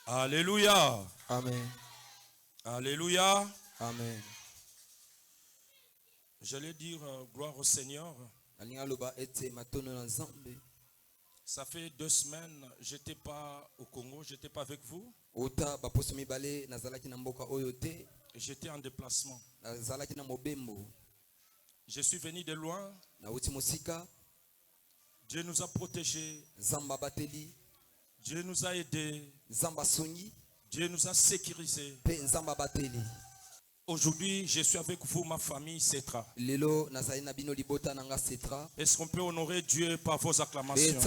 Alléluia. Amen. Alléluia. Amen. J'allais dire gloire au Seigneur. Ça fait 2 semaines, j'étais pas au Congo, j'étais pas avec vous. J'étais en déplacement. Je suis venu de loin. Dieu nous a protégés. Dieu nous a aidés. Dieu nous a sécurisés. Aujourd'hui, je suis avec vous, ma famille, Cetra. Est-ce qu'on peut honorer Dieu par vos acclamations?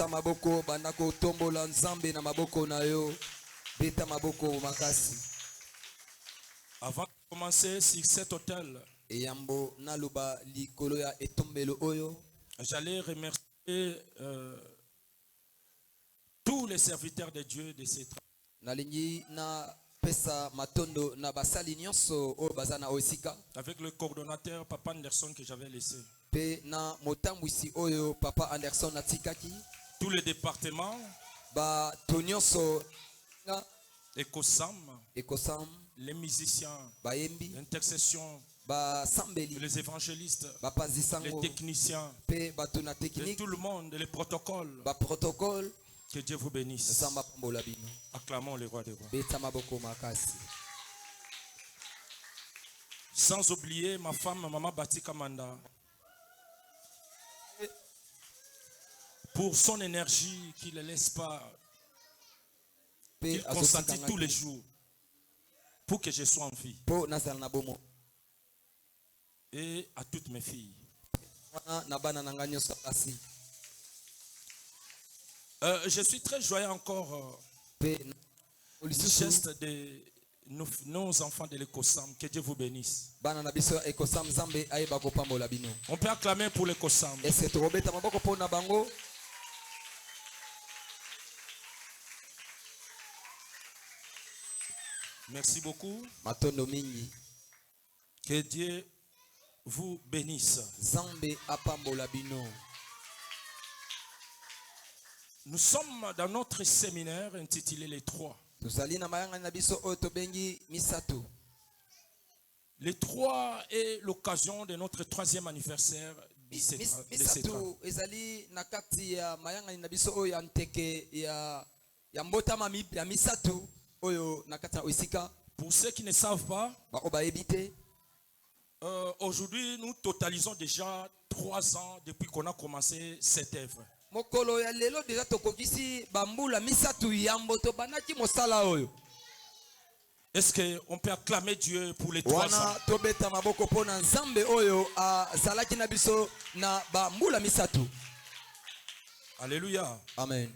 Avant de commencer sur cet hôtel, j'allais remercier tous les serviteurs de Dieu de Cetra. Avec le coordonnateur Papa Anderson que j'avais laissé. Tous les départements. Ecosam. Les musiciens. L'intercession. Les évangélistes. Les techniciens. Et tout le monde. Les protocoles. Que Dieu vous bénisse. Acclamons le roi des rois. Sans oublier ma femme, Maman Batika Manda, pour son énergie qui ne laisse pas, qu'il consentit tous les jours pour que je sois en vie. Et à toutes mes filles. Je suis très joyeux encore du geste de nos enfants de l'Ecosam. Que Dieu vous bénisse. On peut acclamer pour l'Ecosam. Merci beaucoup. Que Dieu vous bénisse. Nous sommes dans notre séminaire intitulé Les Trois. Les Trois est l'occasion de notre 3e anniversaire de Cetra. Pour ceux qui ne savent pas, aujourd'hui nous totalisons déjà 3 ans depuis qu'on a commencé cette œuvre. Est-ce qu'on peut acclamer Dieu pour les 3 ans? Alléluia. Amen.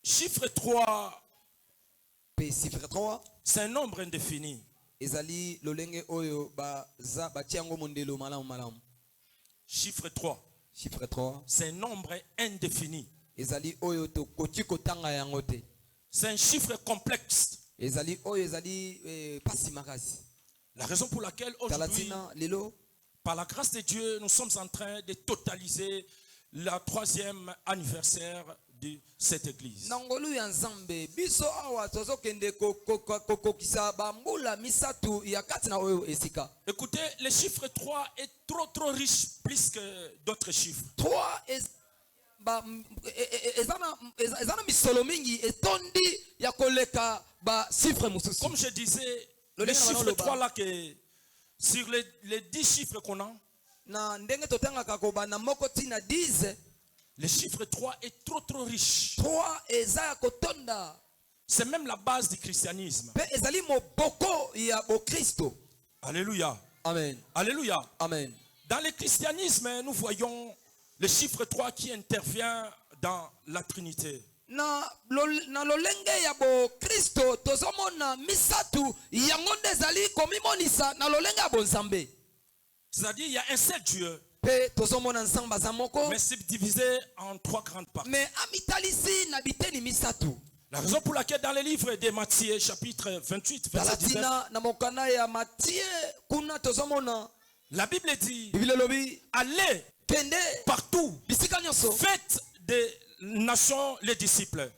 Chiffre 3. Chiffre 3. C'est un nombre indéfini. Chiffre 3. Chiffre 3. C'est un nombre indéfini. C'est un chiffre complexe. La raison pour laquelle aujourd'hui, par la grâce de Dieu, nous sommes en train de totaliser le 3e anniversaire de cette église. Écoutez, le chiffre 3 est trop riche, plus que d'autres chiffres. 3 comme je disais, le chiffre 3 là, que sur les 10 chiffres qu'on a, le chiffre 3 est trop riche. C'est même la base du christianisme. Alléluia. Amen. Alléluia. Amen. Dans le christianisme, nous voyons le chiffre 3 qui intervient dans la Trinité. C'est-à-dire il y a un seul Dieu, mais c'est divisé en 3 grandes parties. La raison pour laquelle dans le livre de Matthieu chapitre 28 verset 19, la Bible dit: allez partout, faites des nations les disciples.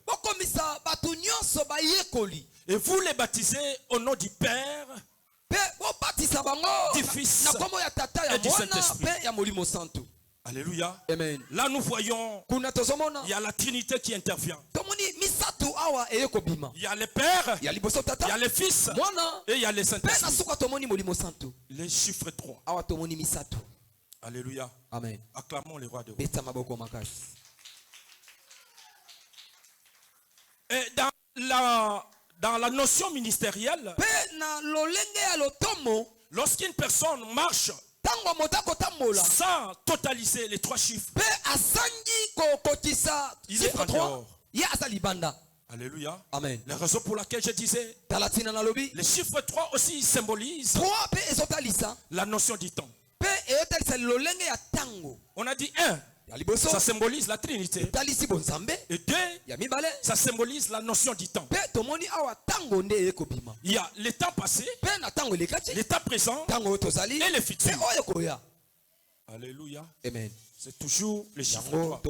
Et vous les baptisez au nom du Père, du Fils et du Saint-Esprit. Alléluia. Amen. Là nous voyons, il y a la Trinité qui intervient. Il y a le Père, il y a le Fils et il y a le Saint-Esprit. Les chiffres 3. Alléluia. Amen. Acclamons les rois de roi. Et dans la notion ministérielle, lorsqu'une personne marche sans totaliser les 3 chiffres, il est en dehors. Alléluia. Amen. La raison pour laquelle je disais, les chiffres 3 aussi symbolisent la notion du temps. On a dit 1, ça symbolise la Trinité. Et 2, ça symbolise la notion du temps. Il y a le temps passé, l'état présent et le futur. Alléluia. Amen. C'est toujours le chiffre 3.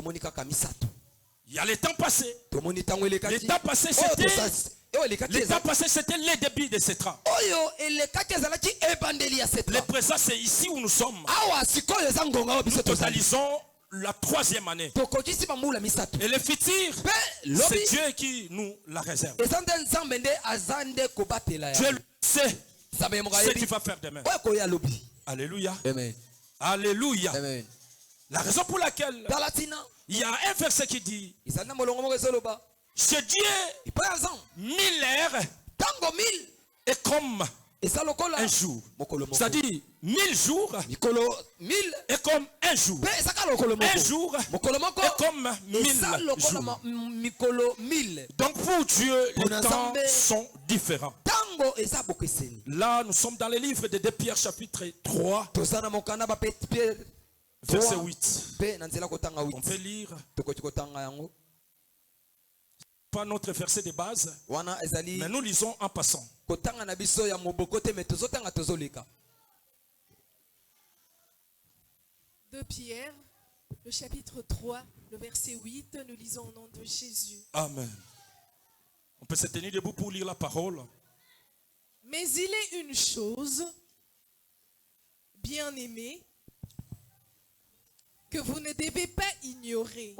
Il y a le temps passé. L'état passé, c'était le début de ce train. Le présent, c'est ici où nous sommes. Nous totalisons la 3e année. Et le futur, c'est Dieu qui nous la réserve. Dieu sait ce qu'il va faire demain. Alléluia. Amen. Alléluia. Amen. La raison pour laquelle il y a un verset qui dit, chez Dieu, 1000 heures est comme un jour. C'est-à-dire 1000 jours est comme un jour. Un jour est comme 1000 jours. Donc pour Dieu, les temps sont différents. Là, nous sommes dans le livre de 2 Pierre chapitre 3. Verset 8. On peut lire. Pas notre verset de base, mais nous lisons en passant. 2 Pierre, le chapitre 3, le verset 8, nous lisons au nom de Jésus. Amen. On peut se tenir debout pour lire la parole. Mais il est une chose, bien aimée, que vous ne devez pas ignorer.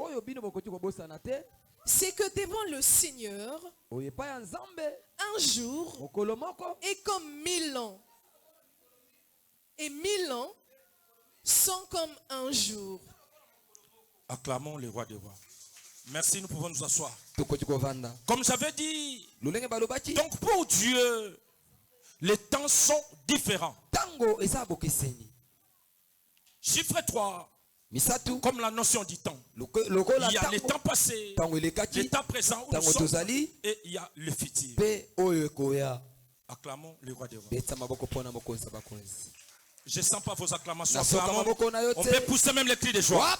C'est que devant le Seigneur, un jour est comme 1000 ans. Et 1000 ans sont comme un jour. Acclamons le roi des rois. Merci, nous pouvons nous asseoir. Comme j'avais dit, donc pour Dieu, les temps sont différents. Chiffre 3. Comme la notion du temps. Il y a le temps passé, le temps présent où nous sommes, et il y a le futur. Acclamons le roi des rois. Je ne sens pas vos acclamations. On peut pousser même les cris de joie.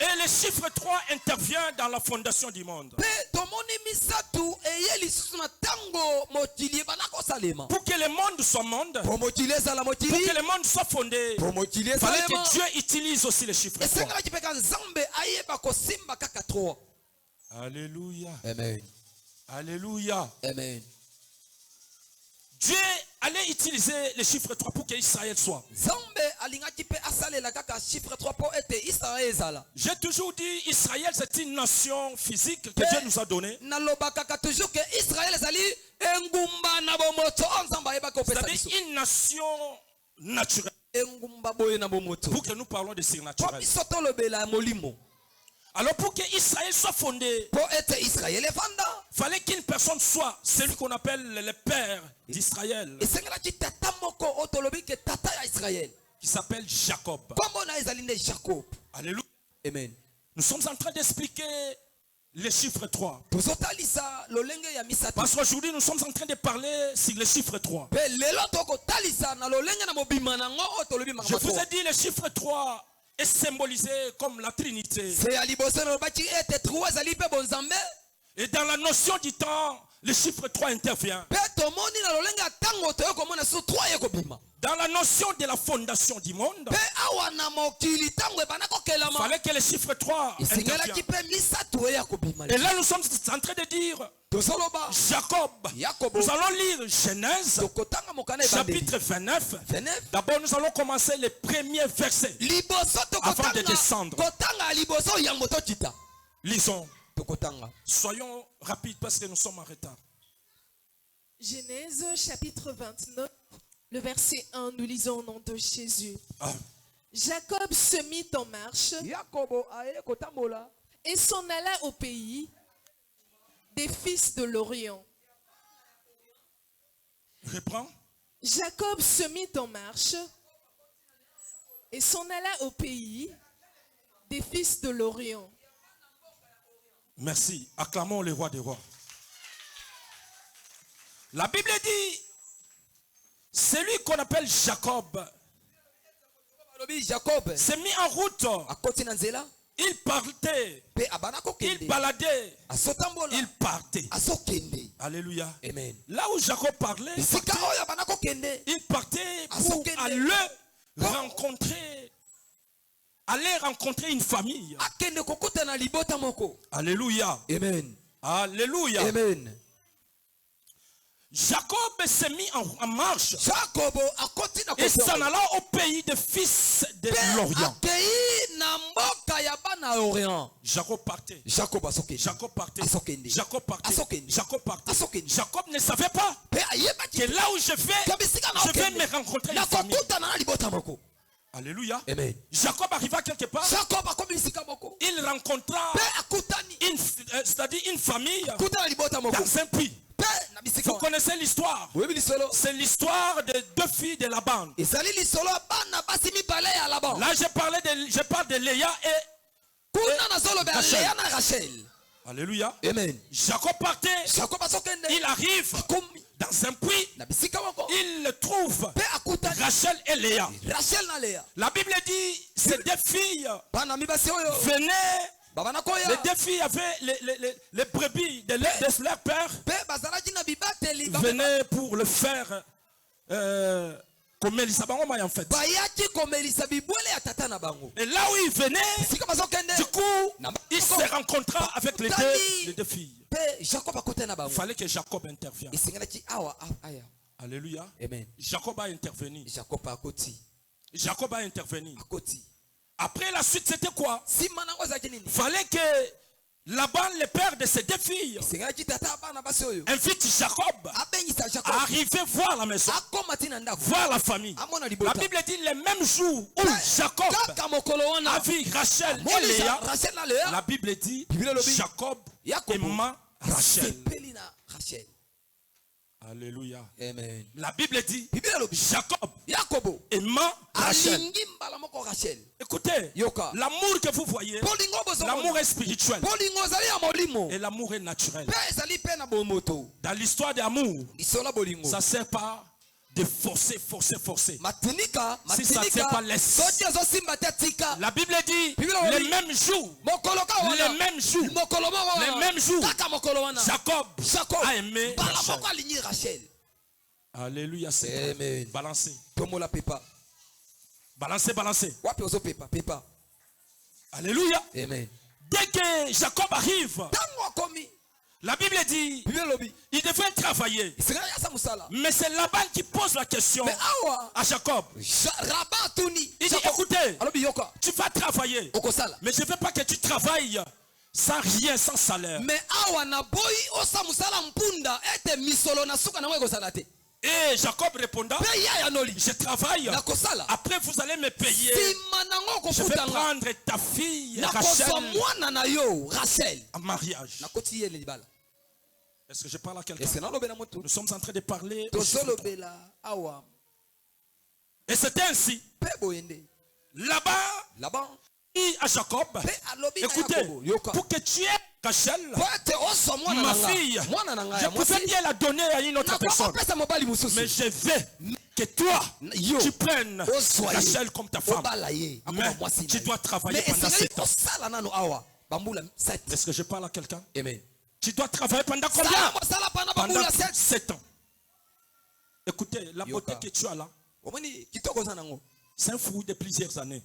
Et le chiffre 3 intervient dans la fondation du monde. Pour que le monde soit monde, pour que le monde soit fondé, il fallait que Dieu utilise aussi le chiffre 3. Alléluia. Amen. Alléluia. Amen. Dieu allait utiliser le chiffre 3 pour qu'Israël soit. J'ai toujours dit, Israël c'est une nation physique que Dieu nous a donnée. C'est-à-dire une nation naturelle. Pour que nous parlons de surnaturel. Alors pour que Israël soit fondé, il fallait qu'une personne soit celui qu'on appelle le père d'Israël, qui s'appelle Jacob. Alléluia. Amen. Nous sommes en train d'expliquer le chiffre 3. Parce qu'aujourd'hui nous sommes en train de parler sur le chiffre 3. Je vous ai dit le chiffre 3 est symbolisé comme la Trinité. Et dans la notion du temps, le chiffre 3 intervient. Dans la notion de la fondation du monde, il fallait que le chiffre 3 intervienne. Et là, nous sommes en train de dire Jacob. Nous allons lire Genèse, chapitre 29. D'abord, nous allons commencer les premiers versets avant de descendre. Lisons. Soyons rapides parce que nous sommes en retard. Genèse chapitre 29, le verset 1, nous lisons au nom de Jésus. Jacob se mit en marche et s'en alla au pays des fils de l'Orient. Reprends. Jacob se mit en marche et s'en alla au pays des fils de l'Orient. Merci. Acclamons le roi des rois. La Bible dit, celui qu'on appelle Jacob s'est mis en route. Il partait. Il baladait. Il partait. Alléluia. Amen. Là où Jacob parlait, il partait pour aller rencontrer une famille. Alléluia. Amen. Alléluia. Amen. Jacob s'est mis en marche et s'en alla au pays des fils de l'Orient. Jacob partait. Jacob partait. Jacob partait. Jacob partait. Jacob ne savait pas que là où je vais me rencontrer une famille. Alléluia. Amen. Jacob arriva quelque part. Il rencontra une famille dans un puits. Vous connaissez l'histoire. C'est l'histoire de deux filles de Laban. Là, je parle de Léa et Rachel. Alléluia. Amen. Jacob partait. Il arrive dans un puits. Il trouve Rachel et Léa. La Bible dit ces deux filles venaient. Les deux filles avaient les brebis de leur père. Venaient pour le faire comme Elisabeth en fait. Et là où ils venaient, du coup, il se rencontra avec les deux filles. Il fallait que Jacob intervienne. Alléluia. Amen. Jacob a intervenu. Jacob a intervenu. Après la suite, c'était quoi? Il fallait que Laban, le père de ces deux filles, invite Jacob à arriver voir la maison, voir la famille. La Bible dit le même jour où Jacob a vu Rachel et Léa, la Bible dit Jacob aima Rachel. Alléluia. Amen. La Bible dit Jacob aima Rachel. Écoutez, l'amour que vous voyez, l'amour est spirituel et l'amour est naturel. Dans l'histoire d'amour, ça ne sert pas de forcer. Si ça ne sert pas, laisse. La Bible dit le même jour, Jacob a aimé Rachel. Alléluia. Amen. Balancez. Alléluia. Amen. Dès que Jacob arrive, la Bible dit il devait travailler. Mais c'est Laban qui pose la question à Jacob. Il dit écoutez, tu vas travailler, mais je ne veux pas que tu travailles sans rien, sans salaire. Et Jacob répondant, je travaille, après vous allez me payer. Je vais prendre ta fille Rachel en mariage. Est-ce que je parle à quelqu'un? Nous sommes en train de parler. Et c'était ainsi. Là-bas, dit à Jacob, écoutez, pour que tu aies Rachel, ma fille, je pouvais bien la donner à une autre personne, mais je veux que toi, tu prennes Rachel comme ta femme. Mais tu dois travailler pendant 7 ans. Est-ce que je parle à quelqu'un? Amen. Tu dois travailler pendant combien? Pendant 7 ans. Écoutez, la beauté que tu as là, c'est un fruit de plusieurs années.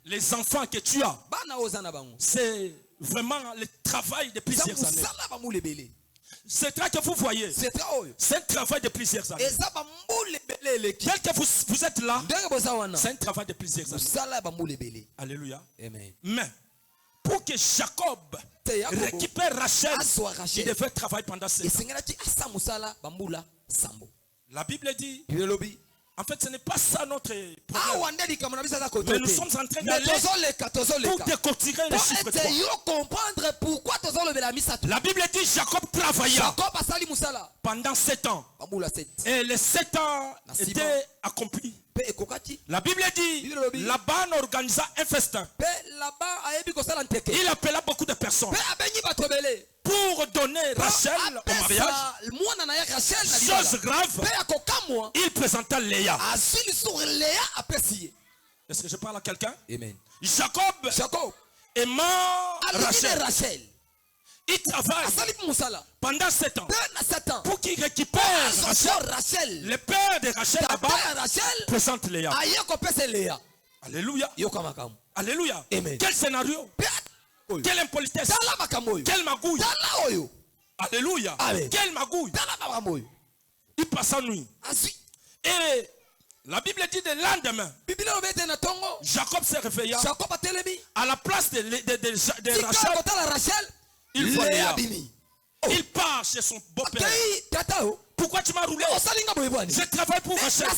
Les enfants que tu as, c'est vraiment le travail de plusieurs années. C'est là que vous voyez. C'est un travail de plusieurs années. Tel que vous êtes là, c'est un travail de plusieurs années. Alléluia. Amen. Mais pour que Jacob récupère Rachel, il devait travailler pendant 7 ans. La Bible dit, en fait, ce n'est pas ça notre problème. Mais nous sommes en train d'aller pour décortiquer les chiffres 3. La Bible dit Jacob travailla pendant 7 ans. Et les 7 ans étaient accomplis. La Bible dit Laban organisa un festin. Il appela beaucoup de personnes pour donner Rachel au mariage. Chose grave, il présenta Léa. Est-ce que je parle à quelqu'un? Jacob aimant Rachel. Il travaille pendant 7 ans pour qu'il récupère Rachel. Le père de Rachel là-bas présente Léa. Alléluia. Alléluia. Quel scénario? Quelle impolitesse? Quelle magouille? Alléluia. Quelle magouille? Il passe en nuit. Et la Bible dit le lendemain, Jacob s'est réveillé. À la place de Rachel, il voit Léa. Il part chez son beau-père. Pourquoi tu m'as roulé? Je travaille pour Rachel.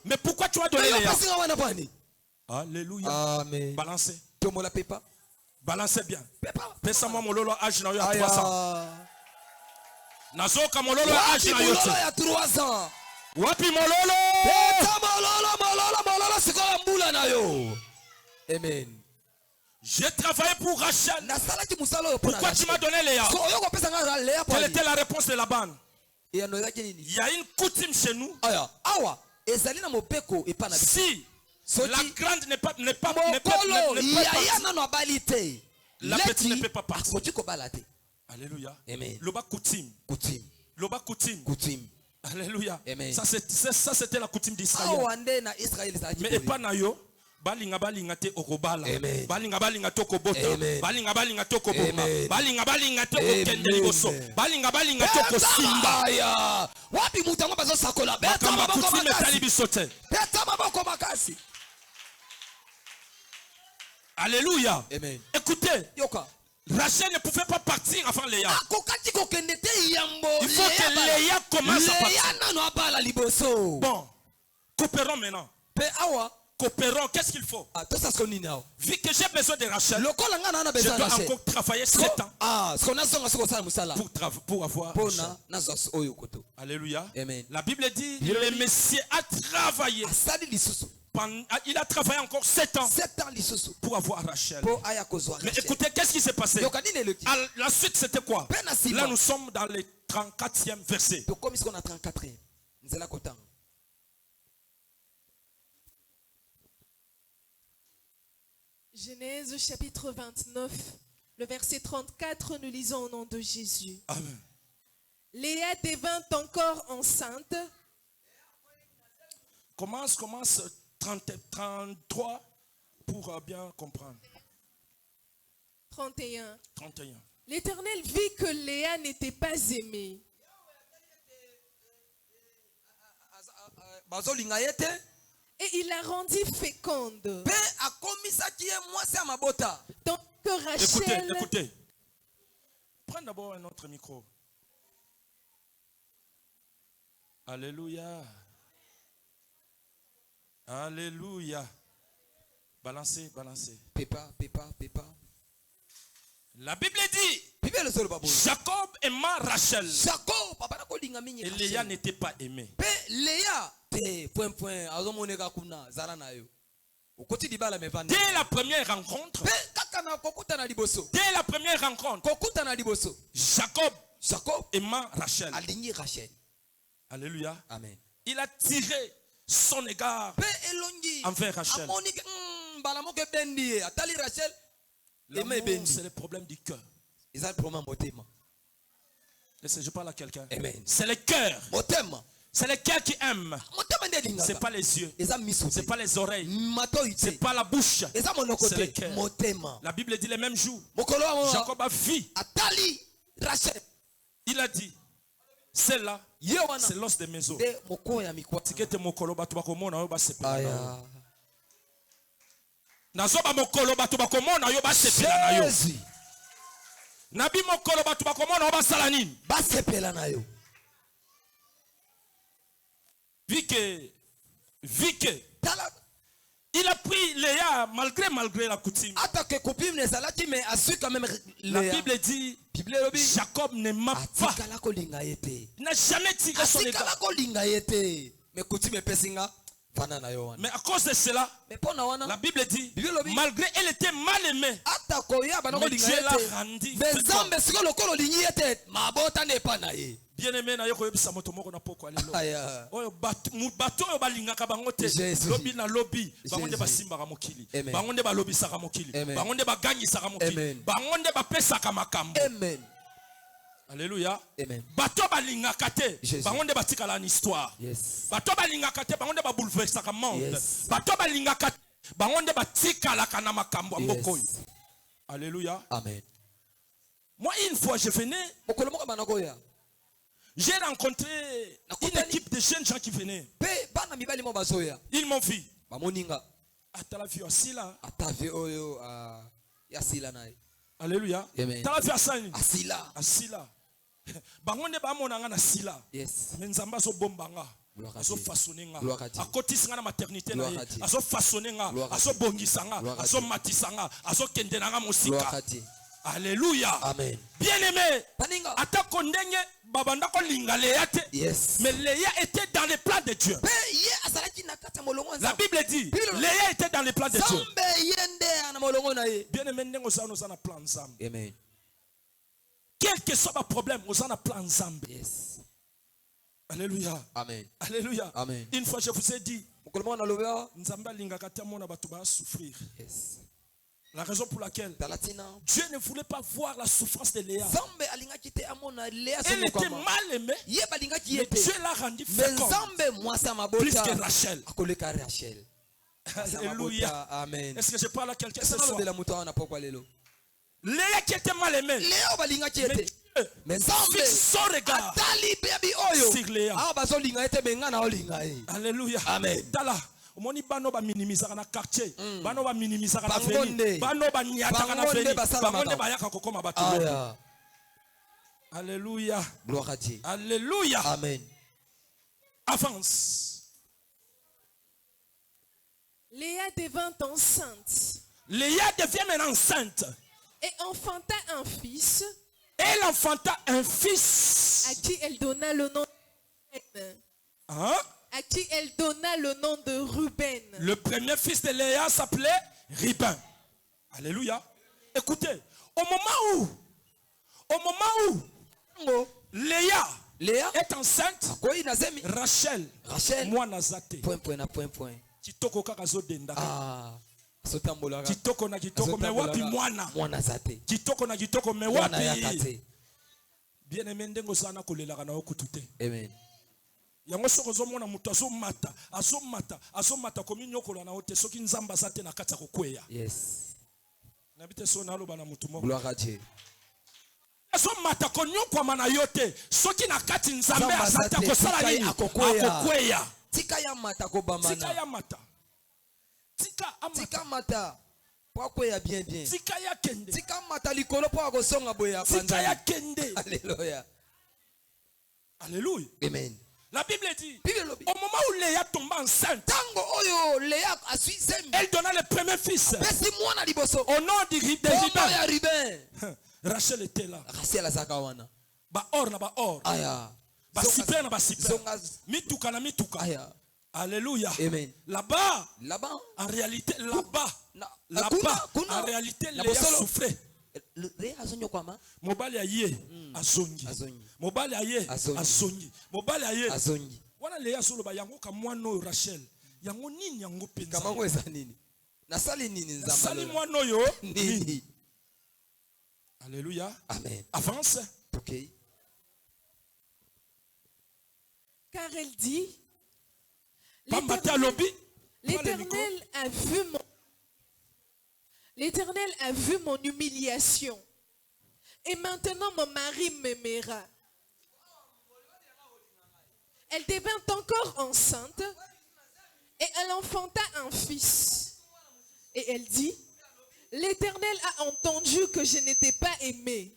Mais pourquoi tu m'as donné Léa? Alléluia. Amen. Balancez. Balancez bien. Pesa-moi mon lolo âge na yo à 300. Nazoka mon lolo âge na yo à 300. Wapi mon lolo? Amen. J'ai travaillé pour Rachel. Pourquoi tu m'as donné Léa? Quelle était la réponse de Laban? Il y a une coutume chez nous. Si la grande n'est pas la petite ne peut pas partir. Alléluia. Loba coutume. Loba coutume. Alléluia. Ça c'était la coutume d'Israël. Mais pas nayo. Balinga te okobala. Balinga te okobota. Balinga te okoboma. Balinga te okende liboso. Balinga te okosimba. Wapi mutango bazo sakola. Beta maboko makasi. Alléluia. Amen. Écoutez, Rachel ne pouvait pas partir avant Léa. Il faut que Léa commence à partir. Bon, coopérons maintenant. Coopérons, qu'est-ce qu'il faut? Vu que j'ai besoin de Rachel, je dois encore travailler 7 ans pour avoir Rachel. Alléluia. Amen. La Bible dit le Messie a travaillé. Il a travaillé encore 7 ans pour avoir Rachel. Mais écoutez, qu'est-ce qui s'est passé? La suite, c'était quoi? Là, nous sommes dans le 34e verset. Genèse chapitre 29, le verset 34, nous lisons au nom de Jésus. Amen. Léa devint encore enceinte. Commence 33 pour bien comprendre. 31. 31. L'Éternel vit que Léa n'était pas aimée. Et il la rendit féconde. Donc que Rachel... Écoutez. Prends d'abord un autre micro. Alléluia. Alléluia. Balancez. Pépa. La Bible dit Jacob aima Rachel. Et Léa n'était pas aimée. Dès la première rencontre, Jacob aima Rachel. Alléluia. Amen. Il a tiré son égard envers Rachel. L'amour, c'est le problème du cœur. Je parle à quelqu'un. C'est le cœur. C'est le cœur qui aime. C'est pas les yeux. C'est pas les oreilles. C'est pas la bouche. C'est le cœur. La Bible dit les mêmes jours. Jacob a vu. Il a dit, c'est là. C'est l'os de mes os. Nazoba mokolo batu bakomona yo basepela na yo. Nabi mokolo batu bakomona yo basala nini? Basepela na yo. Vike il a pris Léa malgré la coutume. La Bible dit Jacob ne m'a pas. Il n'a jamais tiré son égard. Mais à cause de cela, la Bible dit, malgré elle était mal aimée, mais Dieu l'a rendue bien aimé na yoko yebisa moto moko na poko alelo. Oyo bato yo balingaka bango te. Lobi na lobi, bango nde basimbaka mokili. Bango nde balobisaka mokili. Bango nde baganyisaka mokili. Bango nde bapesaka makambo. Amen. Alléluia. Amen. Bato balingaka te, bango nde batikala na histoire. Bato balingaka te, bango nde babouleversaka monde. Bato balingaka te, bango nde batikalaka na makambo ya mbokoyo. Alléluia. Amen. Moi une fois je venais, j'ai rencontré une équipe de jeunes gens qui venaient. Ils m'ont vu. T'as la vu Asila. Alléluia. T'as la vu Asila. Asila. Bangonde ba monanga na Asila. Mais nzamba so bombanga. Aso façonner nga. Akotisanga na maternité na ye. Aso façonner nga. Aso bongisanga. Aso matisanga. Aso kendenanga musika. Alléluia. Amen. Bien-aimé. Atako ndenge babanda ko linga Léa te. Mais Léa était dans les plans de Dieu. La Bible dit Léa était dans les plans de Dieu. Bien-aimé ndenge osana osana plan ensemble. Amen. Quel que soit le problème, osana plan ensemble. Alléluia. Amen. Alléluia. Amen. Une fois je vous ai dit Nzamba linga kata mona batu ba souffrir. La raison pour laquelle Dieu ne voulait pas voir la souffrance de Léa. Elle était mal aimée. Mais Dieu l'a rendue féconde. Plus que Rachel. Alléluia. Amen. Est-ce que je parle à quelqu'un ce soir? Léa qui était mal aimée. Mais Dieu fixe son regard sur Léa. Alléluia. Amen. Omoni bano ba minimisaka na quartier, bano ba minimisaka na veni, bano ba nyataka na veni, bangonde ba yaka kokoma bato. Alléluia. Gloire à Dieu. Alléluia. Amen. Avance. Léa devint enceinte. Léa devient maintenant enceinte. Et enfanta un fils. Elle enfanta un fils. À qui elle donna le nom de à qui elle donna le nom de Ruben. Le premier fils de Léa s'appelait Ruben. Alléluia. Écoutez, au moment où Léa est enceinte, Rachel, moi nazate. Point. Kitoko kakazo denda. Kitoko na kitoko me wapi mwana zate. Kitoko na kitoko me wapi. Bien aimé ndengo sana kolelaka na okutute. Amen. Yango soko zomona mutu azomata komi nyokola na ote soki nzamba zate na kati ya kokweya. Yes. Nabite so na loba na mutu moko. Gloire à Dieu. Azomata konyokwa mana yote soki na kati nzambe azate akosala nini akokweya. Tika ya mata ko bamana. Tika ya mata. Tika mata. Pourquoi bien. Tika ya kende. Tika mata likolo po akosonga boya panda. Tika ya kende. Alléluia. Alléluia. Amen. La Bible dit, au moment où Léa tomba enceinte, elle donna le premier fils. Au nom de Ruben. Rachel était là. Ba-or na ba-or. Ba-sipre na ba-sipre. Mituka na mituka. Alléluia. Là-bas, en réalité, Léa souffrait. Mobali aye azongi. Mobali aye azongi. Mobali aye azongi. Wana Léa solo ba yango ka mwano Rachel. Yango nini yango penza? Kamango eza nini? Nasali nini nzamba? Nasali mwano yo nini? Alléluia. Amen. Avance. Ok. Car elle dit, l'Éternel a vu mon humiliation. Et maintenant mon mari m'aimera. Elle devint encore enceinte et elle enfanta un fils. Et elle dit, l'Éternel a entendu que je n'étais pas aimée.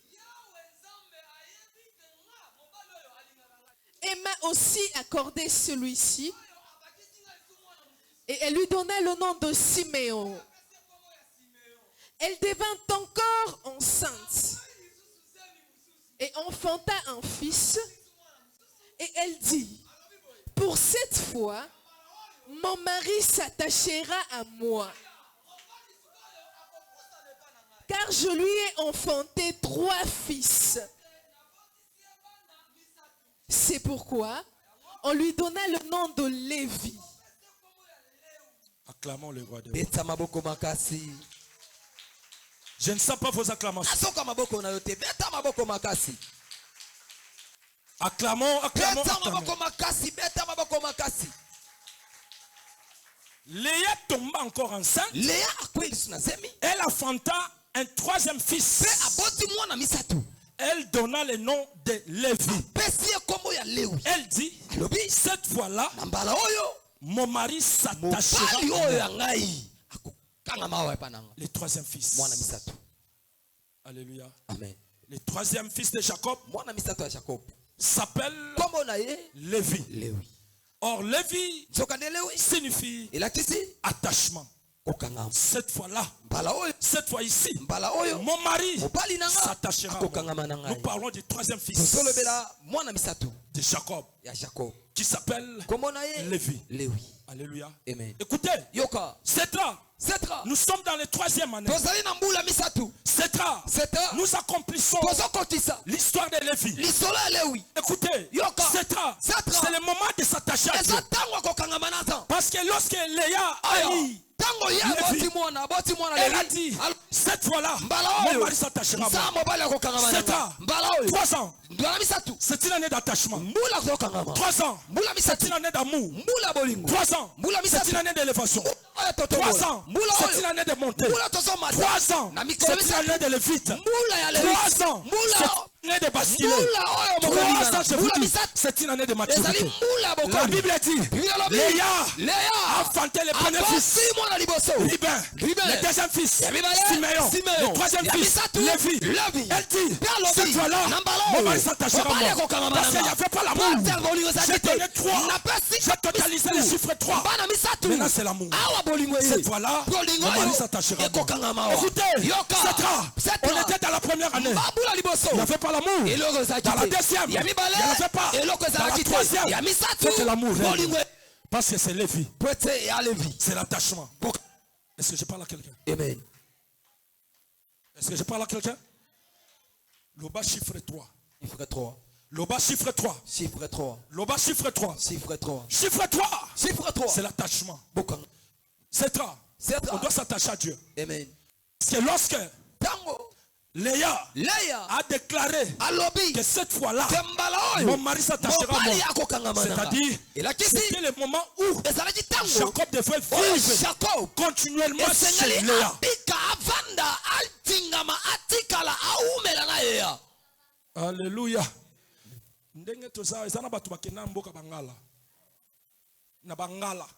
Et m'a aussi accordé celui-ci. Et elle lui donna le nom de Siméon. Elle devint encore enceinte et enfanta un fils. Et elle dit, pour cette fois, mon mari s'attachera à moi. Car je lui ai enfanté 3 fils. C'est pourquoi on lui donna le nom de Lévi. Acclamons le roi des rois. Je ne sens pas vos acclamations. Acclamons, acclamons, acclamons. Léa tomba encore enceinte. Elle enfanta un 3e fils. Elle donna le nom de Lévi. Elle dit, cette fois-là, mon mari s'attachera à moi. Le 3e fils. Alléluia. Amen. Le 3e fils de Jacob s'appelle Lévi. Or, Lévi signifie attachement. Cette fois-là, cette fois ici, mon mari s'attachera à moi. Nous parlons du 3e fils de Jacob qui s'appelle Lévi. Alléluia. Amen. Écoutez, nous sommes dans les 3e année. Nous accomplissons l'histoire de Lévi. Écoutez, c'est le moment de s'attacher à Dieu. Parce que lorsque Léa a eu elle a dit, cette fois-là, mon mari s'attachera à moi. 7 ans, 3 ans, c'est une année d'attachement. 3 ans, c'est une année d'amour. 3 ans, c'est une année d'élévation. 3 ans, c'est une année de montée. 3 ans, c'est une année de lévite. 3 ans, c'est une année de basculer. 3 ans, je vous dis, c'est une année de maturité. La Bible dit, Léa a enfanté le premier fils. Ribin, le 2e fils, Siméon, le 3e fils, Lévi. Elle dit, cette fois-là, mon mari s'attachera à moi. Parce qu'il n'y avait pas l'amour. J'ai donné 3. J'ai totalisé les chiffres 3. Maintenant, c'est l'amour. Cette fois-là, mon mari s'attachera à moi. Écoutez, on était dans la première année. Il n'y avait pas l'amour. Dans la 2e, il n'y avait pas. Dans la 3e, c'est l'amour. Parce que c'est Lévi. C'est l'attachement. Est-ce que je parle à quelqu'un? Amen. Est-ce que je parle à quelqu'un? Loba chiffre 3. Chiffre 3. Loba chiffre 3. Chiffre 3. Loba chiffre 3. Chiffre 3. Chiffre 3. Chiffre 3. C'est l'attachement. C'est 3. On doit s'attacher à Dieu. Amen. Parce que lorsque Léa a déclaré que cette fois-là, mon mari s'attachera à moi. C'est-à-dire, c'était le moment où Jacob devait vivre continuellement chez Léa. Alléluia. Ndenge toza ezana batu bakena mboka bangala. Na bangala.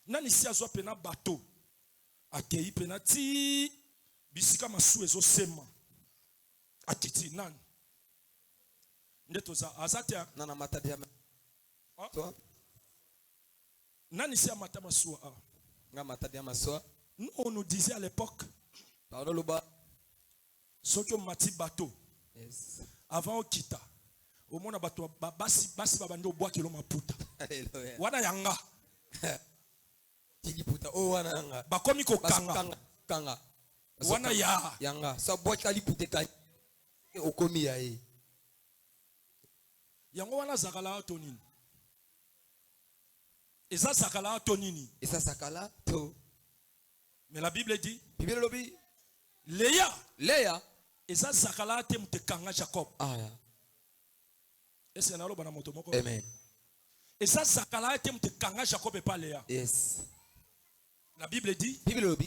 Nani si azwa pena bato. Akei pena ti bisika masu ezo sema. Atiti nani. Ndetoza azatia nana matadia. Toi? Nani si amata masua a. Nga matadia masua. Nous on nous disait à l'époque. Pardon le bas. Soki mati bateau. Yes. Avant au kita. Au moins bateau basi babandi au bois kilo maputa. Alléluia. Wana yanga. Tiki puta o wana yanga. Bakomi ko kanga. Kanga. Wana ya. Yanga. Sa bois kali puta kanga. Okomi ya e. Yango wana zakala tonini. Eza zakala tonini. Eza zakala to. Mais la Bible dit. Bible lobi. Léa Amen. Yes. La Bible dit,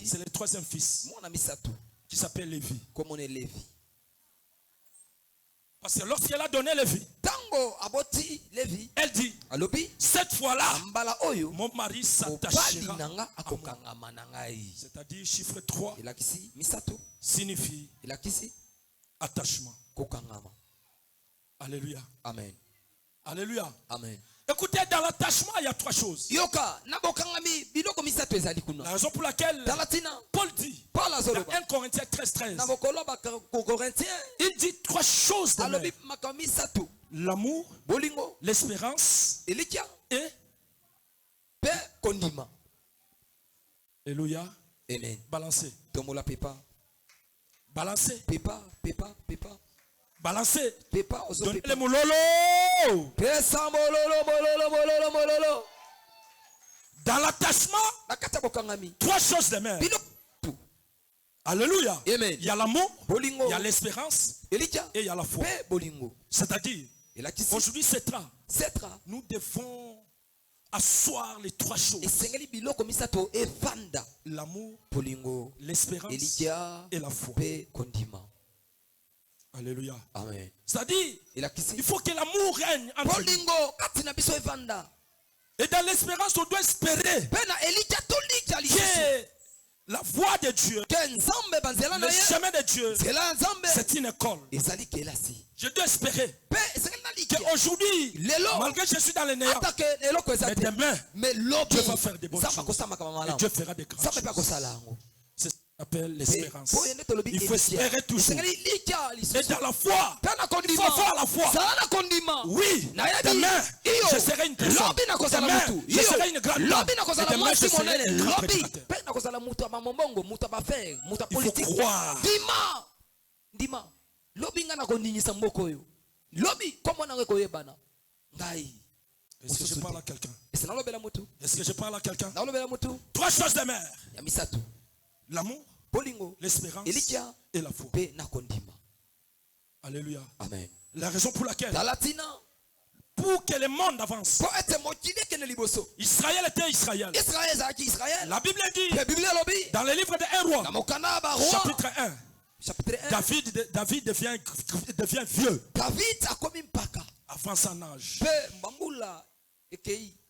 c'est le troisième fils qui s'appelle Lévi. Comme on est Lévi. Parce que lorsqu'elle a donné Lévi, elle dit, cette fois-là, mon mari s'attachera à moi. C'est-à-dire, chiffre 3 signifie attachement. Alléluia. Amen. Alléluia. Amen. Écoutez, dans l'attachement, il y a trois choses. La raison pour laquelle Paul dit, dans 1 Corinthiens 13, il dit trois choses de même. L'amour, l'espérance et Alléluia. Amen. Balancez. Balancez. Balancez. Donnez le mololo. Dans l'attachement, trois choses de même. Alléluia. Amen. Il y a l'amour, il y a l'espérance et il y a la foi. C'est-à-dire, aujourd'hui, nous devons asseoir les trois choses. L'amour, l'espérance et la foi. Alléluia. Amen. C'est-à-dire, il faut que l'amour règne entre nous. Et dans l'espérance, on doit espérer que la voie de Dieu, le chemin de Dieu, c'est une école. Je dois espérer qu'aujourd'hui, malgré que je suis dans les néants, mais demain, Dieu va faire des bonnes choses. Et Dieu fera des grandes choses. C'est ce qu'on appelle l'espérance. Il faut espérer toujours. Et dans la foi, il faut avoir la foi. Oui, demain, je serai une personne. Demain, je serai une grande dame. Et demain, je serai un grand prédicateur. Il faut croire. Est-ce que je parle à quelqu'un? Est-ce que je parle à quelqu'un? Trois choses de mer. L'amour, l'espérance et la foi. Alléluia. Amen. La raison pour laquelle, pour que le monde avance, Israël était Israël. La Bible dit, dans le livre de 1 roi, chapitre 1, David devient vieux. Avant son âge.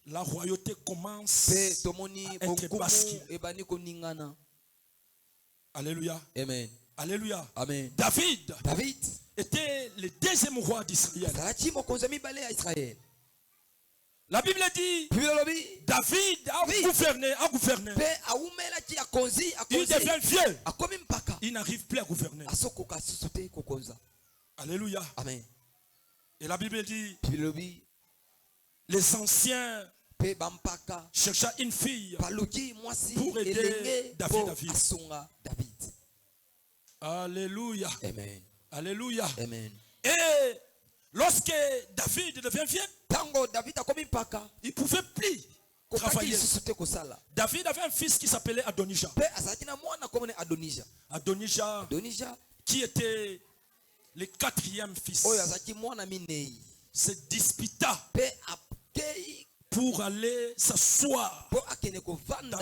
La royauté commence à être basculée. Alléluia. Amen. Alléluia. Amen. David était le deuxième roi d'Israël. La Bible dit, David a gouverné. Il devient vieux. Il n'arrive plus à gouverner. Alléluia. Amen. Et la Bible dit, les anciens cherchaient une fille pour aider David à vivre. Alléluia. Amen. Alléluia. Amen. Et lorsque David devient vieux, il ne pouvait plus travailler. David avait un fils qui s'appelait Adonijah. Adonijah qui était le quatrième fils, se disputa pour aller s'asseoir dans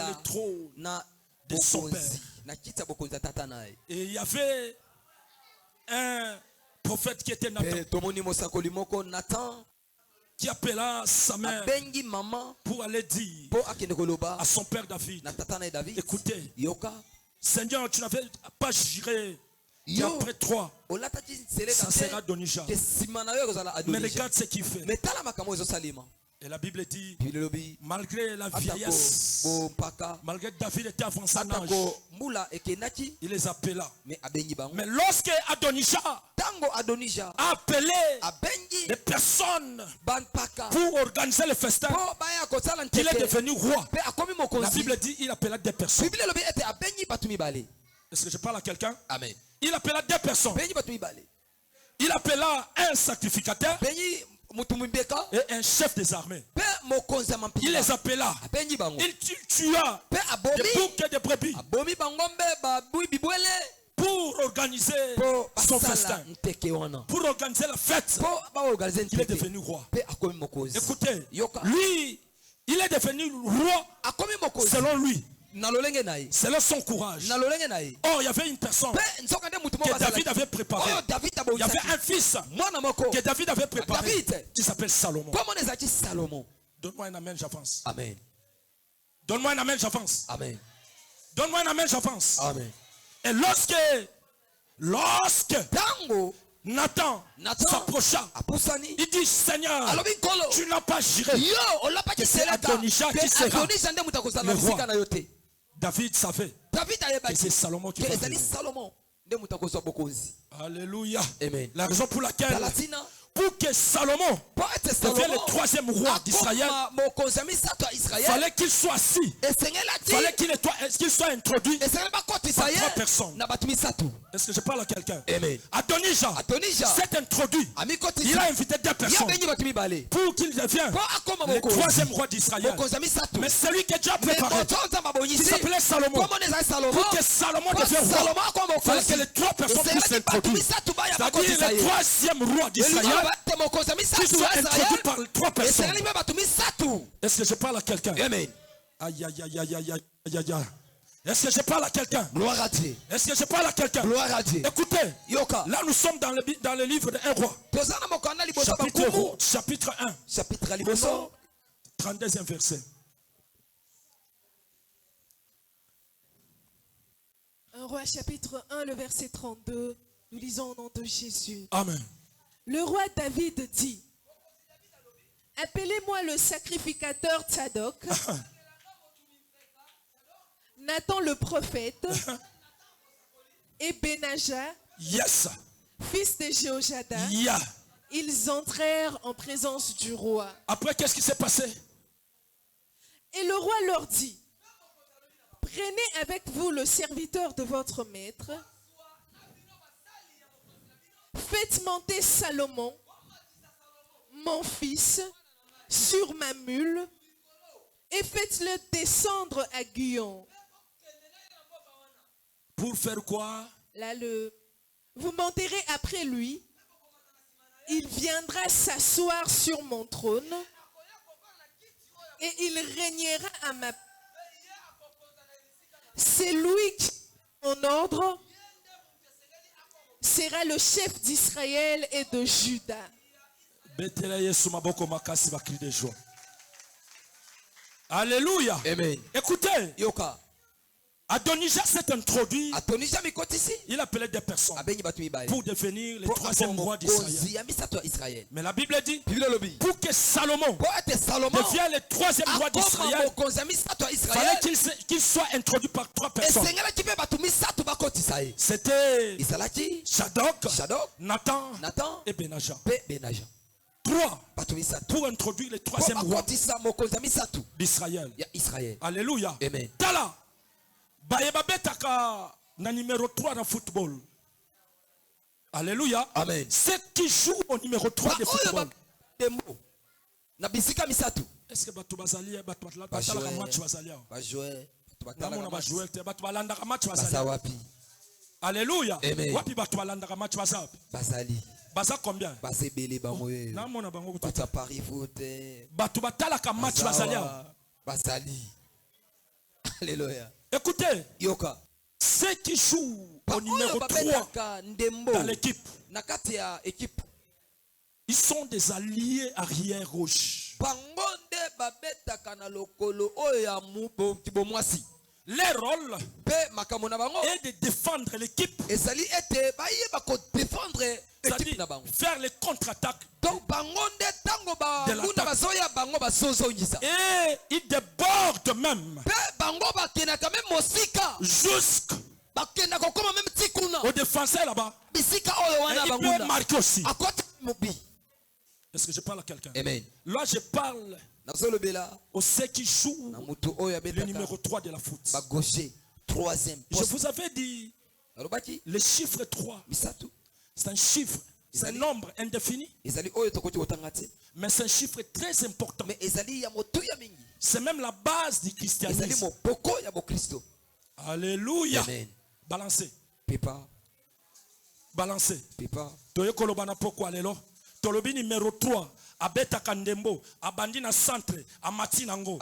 le trône de son père. Et il y avait un prophète qui était Nathan, qui appela sa mère pour aller dire à son père David, écoutez, Seigneur, tu n'avais pas juré qu'après 3, ça sera Adonijah. Mais regarde ce qu'il fait. Et la Bible dit, malgré la vieillesse, malgré que David était avant son âge, il les appela. Mais lorsque Adonijah a appelé des personnes pour organiser le festin, qu'il est devenu roi, la Bible dit il appela des personnes. Est-ce que je parle à quelqu'un? Amen. Il appela des personnes. Il appela un sacrificateur et un chef des armées. Il les appela. Il tua des boucs et des brebis pour organiser organiser son festin, pour organiser la fête, il est devenu roi. Écoutez, lui, il est devenu roi selon lui. Selon son courage. Or, il y avait une personne que David avait préparée. Il y avait un fils que David avait préparé qui s'appelle Salomon. Donne-moi un amen, j'avance. Amen. Donne-moi un amen, j'avance. Amen. Donne-moi un amen, j'avance. Amen. Et lorsque Nathan s'approcha, il dit, Seigneur, tu n'as pas juré que c'est Adonijah qui sera le roi. David savait que c'est Salomon qui va venir. Alléluia. Amen. La raison pour laquelle, pour que Salomon devienne le troisième roi d'Israël, il fallait qu'il soit assis. Il fallait qu'il soit introduit par 3 personnes. Est-ce que je parle à quelqu'un? Adonijah s'est introduit. Il a invité 2 personnes pour qu'il devienne le troisième roi d'Israël. Mais celui qui a déjà préparé, qui s'appelait Salomon, pour que Salomon devienne roi, il fallait que les 3 personnes puissent s'introduire. C'est-à-dire le troisième roi d'Israël qui soit introduit par 3 personnes. Est-ce que je parle à quelqu'un? Amen. Aïe, aïe, aïe, aïe, aïe, aïe, aïe, aïe. Est-ce que je parle à quelqu'un? Gloire à Dieu. Est-ce que je parle à quelqu'un? Gloire à Dieu. Écoutez, là nous sommes dans le livre de 1 roi. Chapitre 1. Chapitre 32e verset. 1 roi chapitre 1, le verset 32. Nous lisons au nom de Jésus. Amen. Le roi David dit, appelez-moi le sacrificateur Tsadok, Nathan le prophète, et Benaja, fils de Jéhoiada. Ils entrèrent en présence du roi. Après, qu'est-ce qui s'est passé? Et le roi leur dit, prenez avec vous le serviteur de votre maître, faites monter Salomon, mon fils, sur ma mule, et faites-le descendre à Guyon. Pour faire quoi? Là, vous monterez après lui. Il viendra s'asseoir sur mon trône et il régnera à ma... C'est lui qui, en ordre, sera le chef d'Israël et de Juda. Alléluia. Amen. Écoutez, Adonijah s'est introduit. Il appelait des personnes pour devenir le troisième roi d'Israël. Mais la Bible dit, pour que Salomon devienne le troisième roi d'Israël, il fallait qu'il soit introduit par 3 personnes. C'était Zadok, Nathan et Benaja. 3 pour introduire le troisième roi d'Israël. Alléluia. Amen. Tala. Bayebabetaka na numéro 3 dans football. Alléluia. Amen. Ceux qui jouent au numéro 3 de football. Est-ce que batu bazali batu batala match bazali? Ba jouer. Batu balanda match bazali. Alléluia. Wapi batu balanda match bazali? Baza combien? Basa belé bamoye. Na mona bango kuta Paris vote. Batu batala match bazali. Bazali. Alléluia. Écoutez, ceux qui jouent au numéro 3 dans l'équipe, ils sont des alliés arrière gauche. Leur rôle est de défendre l'équipe, faire les contre-attaques de l'attaque. Et ils débordent même jusqu'au défenseur là-bas. Et il peut marquer aussi. Est-ce que je parle à quelqu'un? Amen. Là, je parle aux ceux qui jouent le numéro 3 de la foot. Je vous avais dit, le chiffre 3, c'est un chiffre, c'est un nombre indéfini. Mais c'est un chiffre très important. C'est même la base du christianisme. Alléluia. Amen. Balancez. balancer. Toye kolobana pourquoi lelo. Tolobi numéro 3. Abeta kandembo, abandi na centre, amati nango,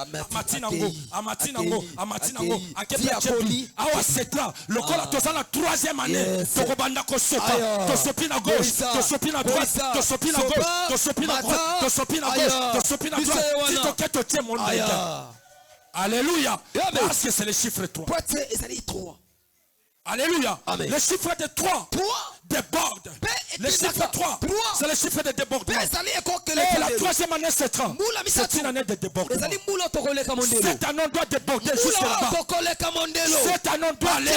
awa setra, lokola toza na 3e année, tokobanda kosopa, tosopi na gauche, tosopi na droite, tosopi na gauche, tosopi na droite, tosopi na gauche, tosopi na droite, si toketo tie mon Alléluia, parce que c'est le chiffre 3. Alléluia. Amen. Le chiffre de 3 déborde. Le chiffre 3, c'est le chiffre de débordement. Et la 3e année, c'est une année de débordement. Cet année doit déborder jusque là-bas. Cet année doit aller.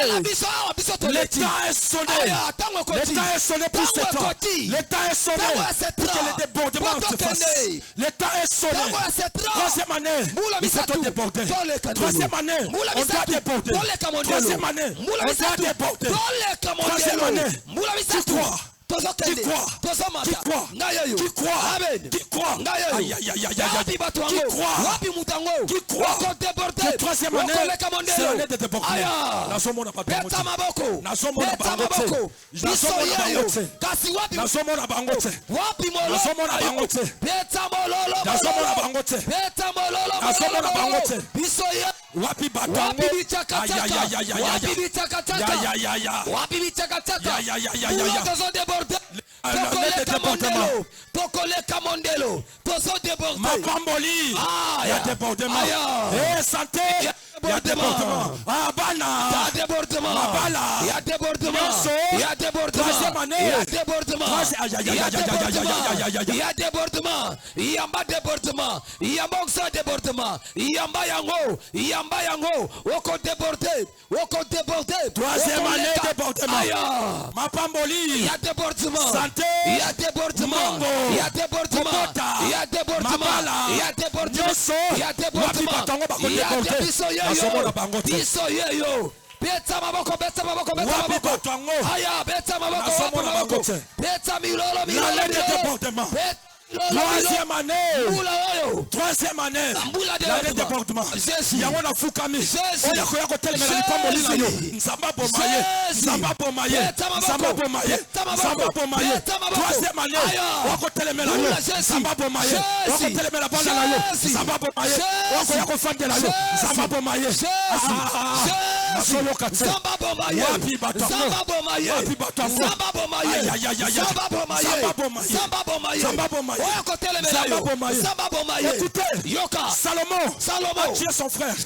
L'état est sonné. L'état est sonné pour cet an. L'état est sonné pour que le débordement se fasse. L'état est sonné. 3e année, il faut déborder. 3e année, on doit déborder. 3e année, on doit déborder. 3e année, tu crois. Qui croit? Qui croit? Qui croit? Qui croit? Aïe aïe aïe aïe aïe. Qui croit? Qui croit? Que 3e année, c'est l'année de débordement. Nazomona bangote. Nazomona bangote. Nazomona bangote. Nazomona bangote. Nazomona bangote. Nazomona bangote. Nazomona bangote. Wapi batango? Aïe aïe aïe aïe aïe aïe. Aïe aïe aïe. Wapi bichakataka? Aïe aïe aïe aïe aïe. Tokoleka mondelo. Tozo débordé. Mapamboli. Il y a débordement. Eh santé. Il y a débordement. Abana. Il y a débordement. Mabala. Il y a débordement. Il y a débordement. 3e année. Il y a débordement. Il y a débordement. Il y a débordement. Il y a pas débordement. Il y a pas débordement. Il y a pas yango. Il y a pas yango. Oko débordé. Oko débordé. 3e année débordement. Mapamboli. Il y a débordement. Santé. Il y a débordement. Il y a débordement. Il y a débordement. Il y a débordement. Il y a débordement. Il y a débordement. Biso yeyo. Beta maboko, beta maboko, beta maboko. Aya, beta maboko. Beta milolo, milolo. L'année de débordement. 3e année. 3e année. L'année de débordement. Yango na fukami. Oya koya ko telemela lipamboli na yo. Nzamba bomaye. Nzamba bomaye. Nzamba bomaye. Nzamba bomaye. 3e année. Oko telemela yo. Nzamba bomaye. Oko telemela bana na yo. Nzamba bomaye. Oko ya ko fandela yo. Nzamba bomaye. Nasolo katse. Nzamba bomaye. Wapi batango. Nzamba bomaye. Wapi batango. Nzamba bomaye. Aïe aïe aïe aïe. Nzamba bomaye. Nzamba bomaye. Nzamba bomaye. Nzamba bomaye. Écoutez, Salomon a tué son frère.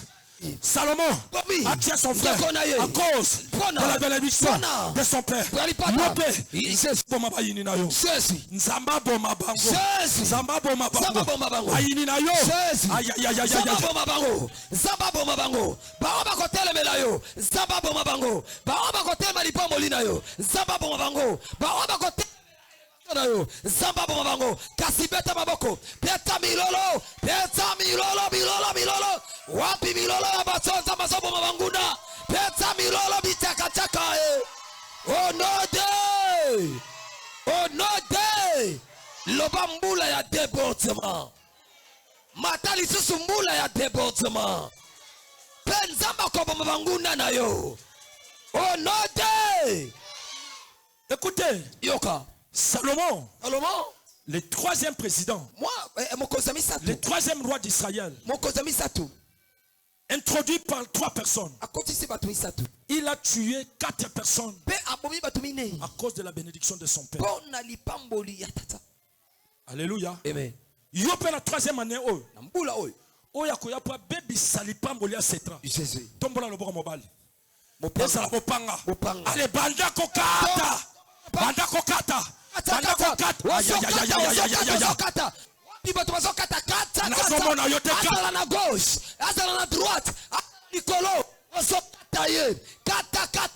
Salomon a tué son frère à cause de la bénédiction de son père. Nzamba boma bango. Nzamba boma bango. Ayini na yo. Aïe aïe aïe aïe. Nzamba boma bango. Baoba kotel melayo. Nzamba boma bango. Baoba kotel malipamoli na yo. Nzamba boma bango. Baoba kotel Zamba bomabango kasi beta maboko beta milolo wapi milolo ya batonza masobo mabanguna beta milolo bitakataka onode loba mbula ya débordement matali susu mbula ya débordement penzamba ko mabanguna na yo onode. Écoutez, yoka Salomon, le 3e président, le 3e roi d'Israël, introduit par 3 personnes, il a tué 4 personnes à cause de la bénédiction de son père. Alléluia. Amen. Yo pe la 3e année oya koya pa bebi salipamboli a setra. Tombola loboko mobali. Esa la bopanga. Ale banda kokata. Banda kokata. Banda kokata. Nazomona yo te kata na gauche, azala na droite, Nicolo, osokata ye, kata.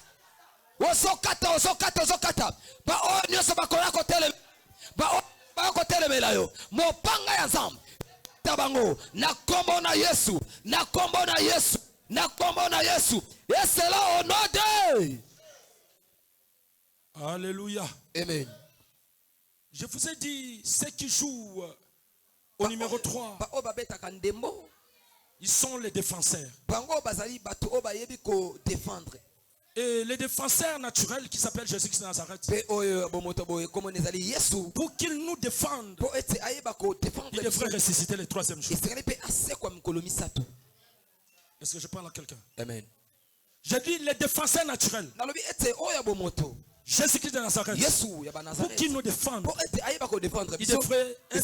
Osokata. Ba onyo so bakola ko tele. Ba ko tele melayo. Mopanga ya Nzambe. Tabango na kombo na Yesu. Et c'est là au nom de. Alléluia. Amen. Je vous ai dit, ceux qui jouent au numéro 3, ils sont les défenseurs. Et les défenseurs naturels qui s'appellent Jésus-Christ de Nazareth, pour qu'ils nous défendent, il devrait ressusciter le 3e jour. Est-ce que je parle à quelqu'un? Amen. J'ai dit les défenseurs naturels. Jésus-Christ de Nazareth, pour qu'il nous défende, il devrait le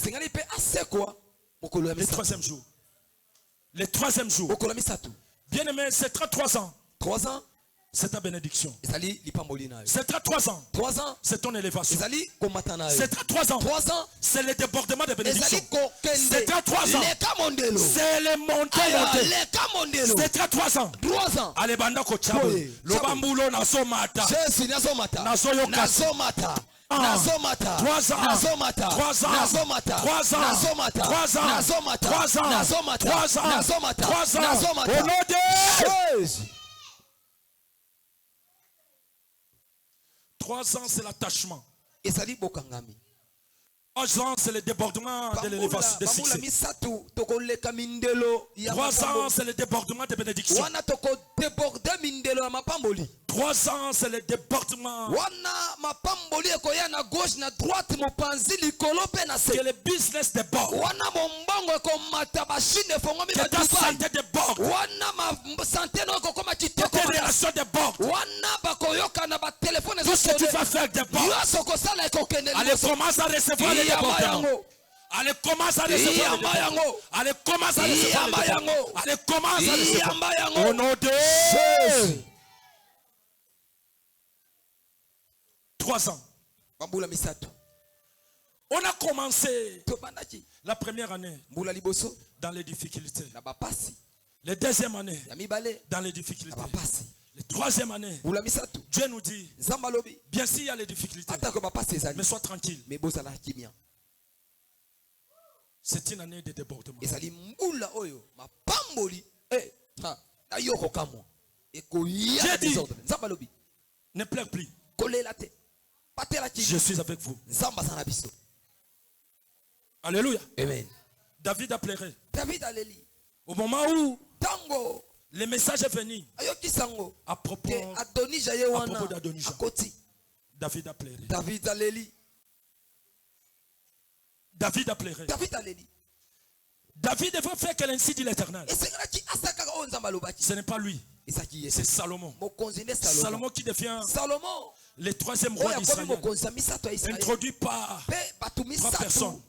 3e jour. Le 3e jour. Bien aimé, c'est 3 ans. 3 ans. C'est ta bénédiction. C'est 3 ans. 3 ans. C'est ton élévation. C'est 3 ans. 3 ans. C'est le débordement de bénédiction. C'est 3 ans. C'est le montée. C'est 3 ans. 3 ans. Allez, banda ko chabo. Lobambulo na somata. Na soyoka. 3 ans. 3 ans. 3 ans. 3 ans. 3 ans. Au nom de Jésus. 3 ans, c'est l'attachement. 3 ans, c'est le débordement de l'élévation, de succès. 3 ans, c'est le débordement de bénédiction. 3 ans, c'est le débordement. Que le business déborde. Que ta santé déborde. Que tes relations débordent. Tout ce que tu vas faire déborde. Allez, commence à recevoir les débordements. Allez, commence à recevoir les débordements. Allez, commence à recevoir les débordements. Allez, commence à recevoir. Au nom de Jésus. 3 ans. On a commencé la première année dans les difficultés. La deuxième année dans les difficultés. La troisième année, Dieu nous dit, bien s'il y a les difficultés, mais sois tranquille. C'est une année de débordement. J'ai dit, ne pleure plus. Je suis avec vous. Alléluia. Amen. David a pleuré. Au moment où le message est venu à propos d'Adonijah, David a pleuré. David a pleuré. David devrait faire qu'elle ainsi dit l'Éternel. Ce n'est pas lui. C'est Salomon. Salomon qui devient le 3e roi d'Israël, introduit par 3 personnes.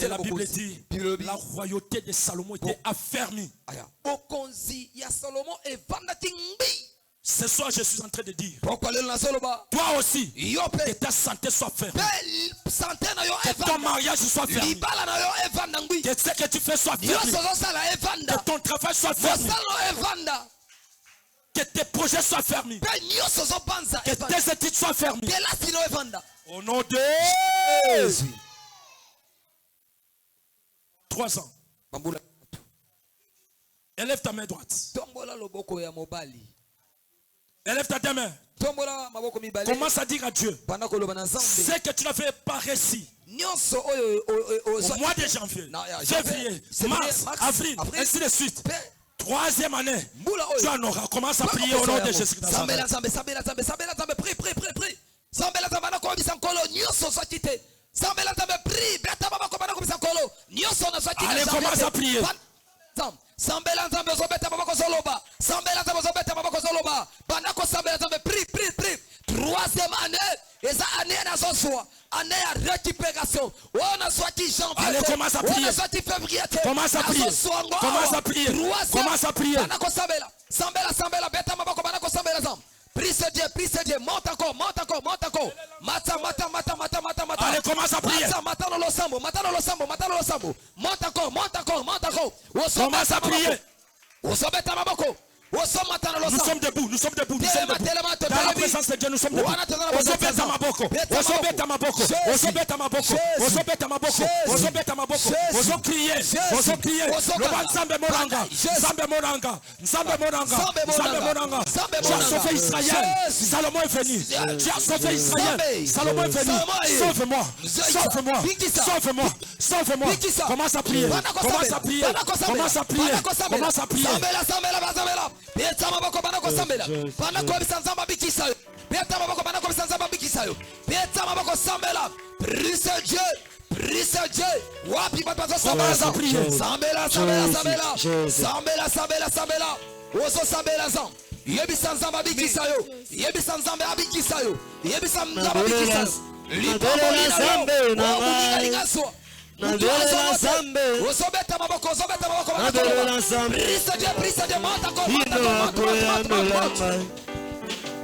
Et la Bible dit la royauté de Salomon était affermie. Ce soir, je suis en train de dire, toi aussi, que ta santé soit ferme, que ton mariage soit ferme, que ce que tu fais soit ferme, que ton travail soit ferme, que tes projets soient fermés, que tes études soient fermées. Au nom de Jésus. 3 ans. Élève ta main droite. Élève ta main. Commence à dire à Dieu ce que tu n'avais pas réussi au mois de janvier, février, mars, avril, ainsi de suite. 3e année, tu en auras. Commence à prier au nom de Jésus. Allez, commence à prier. Sambela nzambe ozobeta maboko zoloba. Sambela nzambe ozobeta maboko zoloba. Bandako sambela nzambe prie. 3e année, eza année na zoswa. Année à récupération. On a sorti janvier. Allez, commence à prier. On a sorti février. Commence à prier. Commence à prier. Commence à prier. Bandako sambela. Sambela beta maboko bandako sambela nzambe. Prie ce Dieu, monte encore. Mata. Allez, commence à prier. Mata no lo sambo. Monte encore. Commence à prier. Nous sommes debout. Dans la présence de Dieu, nous sommes debout. Tu as sauvé Israël. Salomon est venu. Tu as sauvé Israël. Salomon est venu. Sauve-moi. Commence à prier. Beta maboko banako sambela. Banako bisanzamba bikisayo. Beta maboko banako bisanzamba bikisayo. Beta maboko sambela. Prise Dieu. Prise Dieu. Wapi batazo sambela za prier. Sambela sambela sambela. Sambela sambela sambela. Oso sambela zam. Yebisanzamba bikisayo. Yebisanzamba bikisayo. Yebisanzamba bikisayo. Libambo zambe na ngai. Nabela zambe. Osobeta maboko Nabela zambe. Prise Dieu monta ko.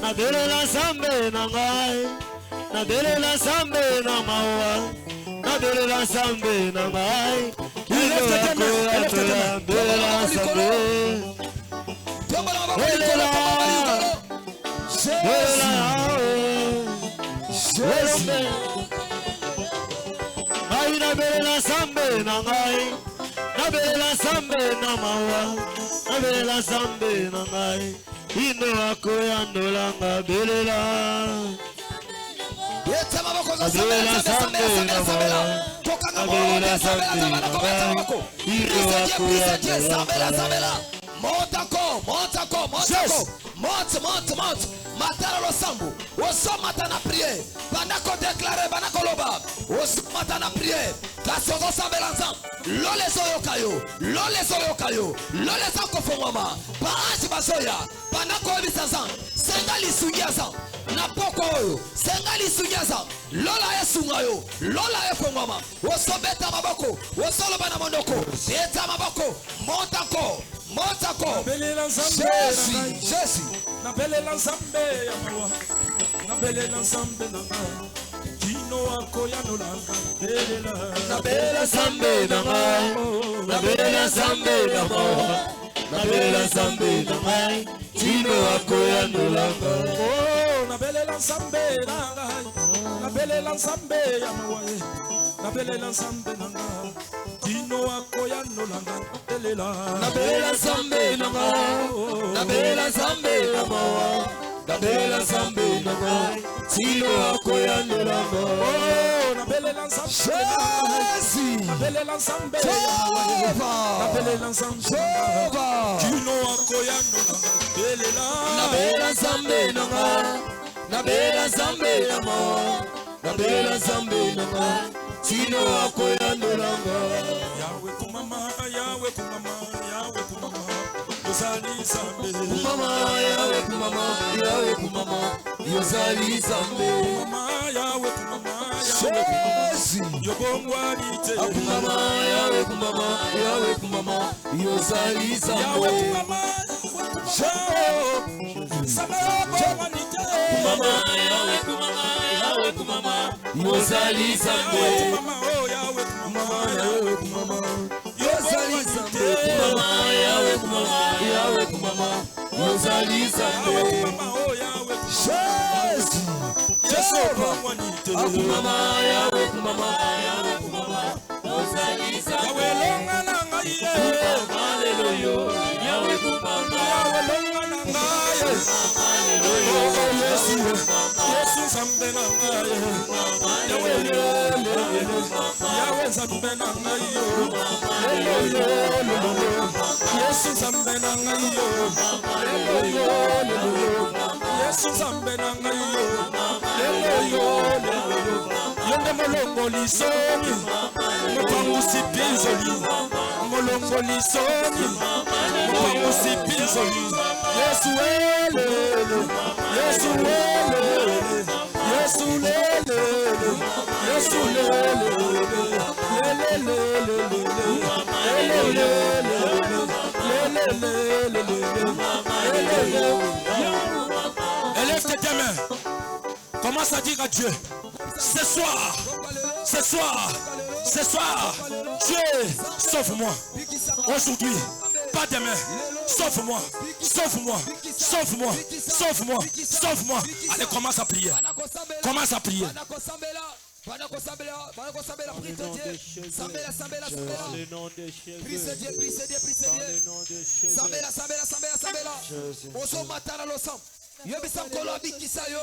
Nabela zambe na ngai. Nabela zambe na mawa. Nabela zambe na ngai. Nabela zambe. Nabela zambe na ngai, nabela zambe na mawa, nabela zambe na ngai, ino akoya ndolanga belela. Nabela zambe na mawa, nabela zambe na ngai, ino akoya ndolanga. Monte. Matana lo sambu. Oso matana prier. Banako déclarer, banako loba. Oso matana prier. Kasozo sambelanzam. Lole soyokayo. Lole sakofomama. Baaji basoya. Banako ebisazam. Sengali sungiazam. Napoko oyo. Sengali sungiazam. Lola esungayo. Lola efomama. Oso beta maboko. Oso loba na mondoko. Beta maboko. Montako. Jésus. Nabelela zambe ya mawa. Nabelela zambe na ngai. Kino akoya no langa. Nabela zambe na ngai. Nabela zambe na mawa. Nabela zambe na ngai. Kino akoya no langa. Oh, nabelela zambe na ngai. Nabelela zambe ya mawa. Nabelela zambe na ngai. Kino akoya no langa. Nabela zambe na ngai. Nabela zambe na mawa. Nabela zambe na ngai. Kino akoya no langa. Oh, nabelela zambe na ngai. Nabelela zambe ya mawa. Nabelela zambe na ngai. Kino akoya no langa. Nabela zambe na ngai. Nabela zambe na mawa. Nabela zambe na ngai. Kino akoya no langa. Yahweh kumama, Yahweh kumama, Yahweh kumama. Yozali zambe. Kumama, Yahweh kumama, Yahweh kumama. Yozali zambe. Kumama, Yahweh kumama, Yahweh kumama. Yobongwanite. Kumama, Yahweh kumama, Yahweh kumama. Yozali zambe. Yahweh kumama, Sabongwanite. Kumama, Yahweh kumama, Yahweh kumama. Yozali zambe. Kumama, oh Yahweh kumama, Yahweh kumama. Yozali zambe. Kumama, Yahweh kumama, Yahweh kumama. Yozali zambe. Kumama, oh Yahweh Jésus. Yobongwanite. Kumama, Yahweh kumama, Yahweh kumama. Yozali zambe. Yahweh longa nanga ye. Hallelujah. Yahweh kumama. Yahweh longa nanga ye. Hallelujah. Yesu zambe nanga ye. Yahweh zambe nanga yo. Yesu zambe nanga yo. Yesu zambe nanga yo. Yonde molongo lisoni. Mopangu sipinzoli. Molongo lisoni. Mopangu sipinzoli. Yesu elele. Yesu elele. Yesu lele. Yesu élève tes mains. Commence à dire à Dieu. Ce soir, Dieu, sauve-moi. Aujourd'hui, pas demain. Sauve-moi. Allez, commence à prier. Yebisa nkolo abikisa yo.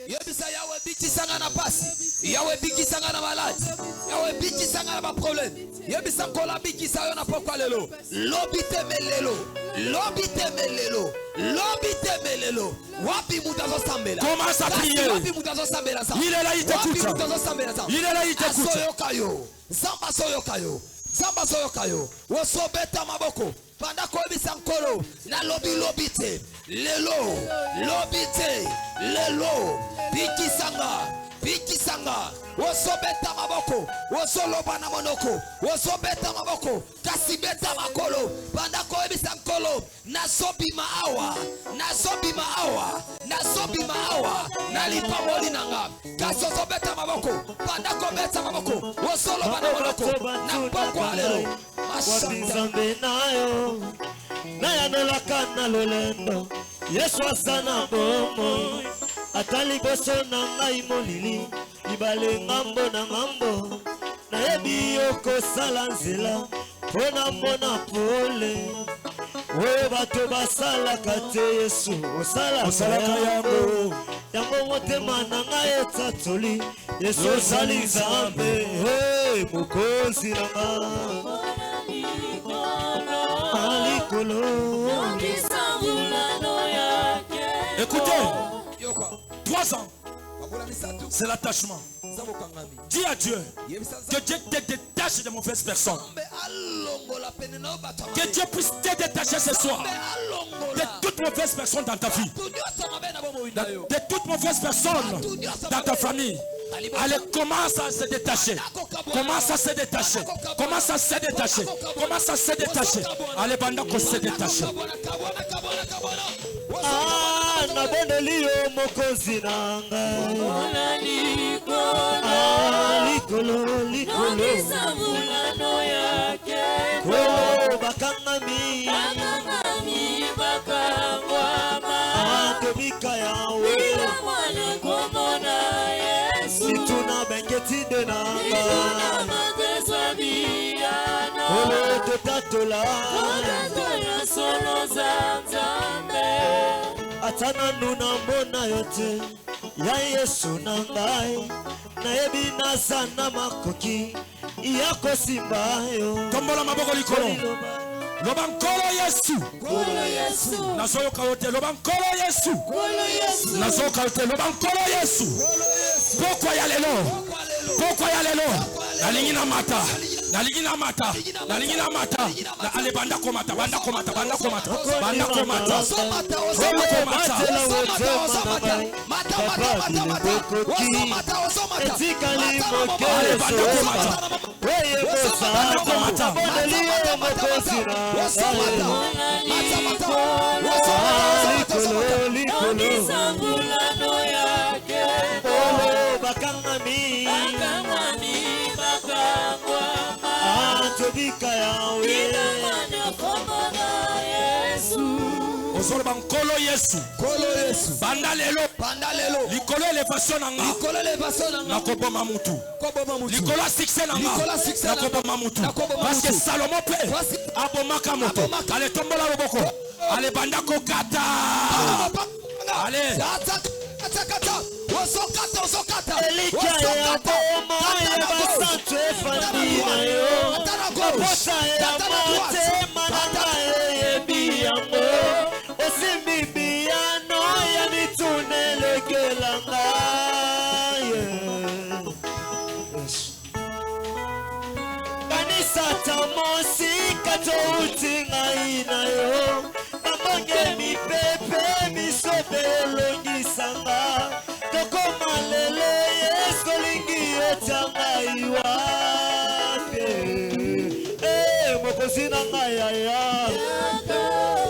Yebisa yawe bikisanga na pasi. Yawe bikisanga na maladi. Yawe bikisanga na ba problème. Yebisa nkolo abikisa yo na pokwa lelo. Lobite melelo. Lobite melelo. Lobite melelo. Wapi mutazo sambela. Commence à prier. Wapi mutazo sambela sa. Il est là, il t'écoute. Wapi mutazo sambela sa. Il est là, il t'écoute. Asoyokayo. Zamba soyokayo. Zamba soyokayo. Wosobeta maboko. Panda ko yebisa nkolo. Na lobite. Lelo, lobite, lelo, pikisanga, wosobeta maboko, wosoloba na monoko, wosobeta maboko, kasibeta makolo, panda ko ebisa nkolo, nasobi maawa, nalipa moli nanga, kasosobeta maboko, panda ko beta maboko, wosoloba na monoko, na poko alelo, mashanda. Naya nolaka na lolendo Yesu asana bomo Atali boso na ngai molili Ibale ngambo na ngambo Nayebi yoko sala nzela Pona mona pole Oye bato basala kate Yesu Osala kayambo Yango motema na ngai etatoli Yesu osali nzambe Hey mukozi na ngai Écoutez, 3 ans, c'est l'attachement. Dis à Dieu que Dieu te détache de mauvaises personnes. Que Dieu puisse te détacher ce soir de toutes mauvaises personnes dans ta vie, de toutes mauvaises personnes dans ta famille. Allez, commence à se détacher. Commence à se détacher. Commence à se détacher. Commence à se détacher. Allez, pendant qu'on se détache. Ah, na bondeli yo mokozi nanga. Ah, likolo. Oh, bakangami. Ah, tobika yawe. Situna benketi de nanga. Oh, totatola. Atana nuna mbona yote ya Yesu nangai nayebi nasana makoki yako simbayo tombola maboko likolo loba nkolo Yesu nazoyoka yote loba nkolo Yesu nazoyoka yote loba nkolo Yesu pourquoi ya lelo nalingi na mata ale banda komata Ozoloba nkolo Yesu banda lelo likolo elevation nanga nakoboma mutu likolo succès nanga nakoboma mutu parce que Salomon pe abomaka moto ale tombola loboko ale banda kokata ale Osokata.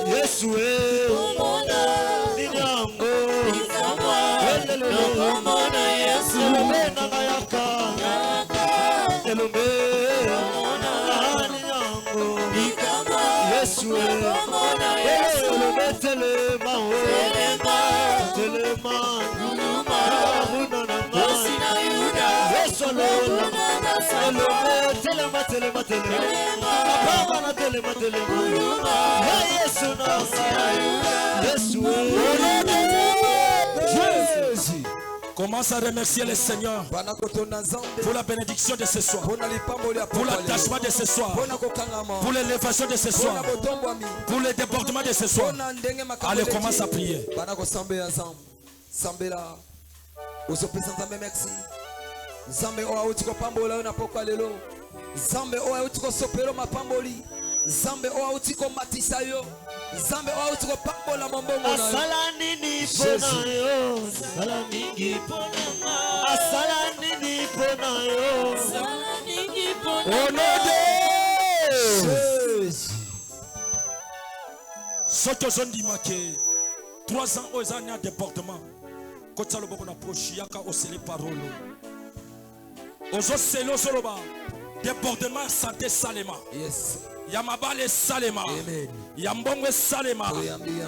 Yesu Yesu Commence à remercier le Seigneur pour la bénédiction de ce soir, pour l'attachement de ce soir, pour l'élévation de ce soir, pour le débordement de ce soir. Allez, commence à prier. Zambe o auti ko pambola na pokwa lelo. Zambe o auti ko sopero mapamboli. Zambe o auti ko matisa yo. Zambe o auti ko pambola mombongo na. Asala nini pona yo. Asala mingi pona ma. Asala nini pona yo. Asala mingi pona. Jésus. Soto zondi make. 3 ans aux années de débordement. Quand ça le bon approche, yaka osele parole. Ozo selo soloba débordement santé salema. Yes. Yamabale salema. Yambongo salema.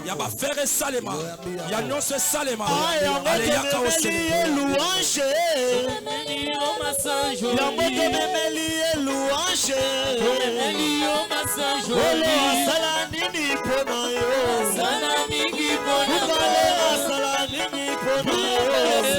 Yabafere salema. Yanyose salema. Ale yaka osele louange. Yamoto memeli louange. Asala nini pona yo. Asala mingi pona yo. Asala nini pona yo.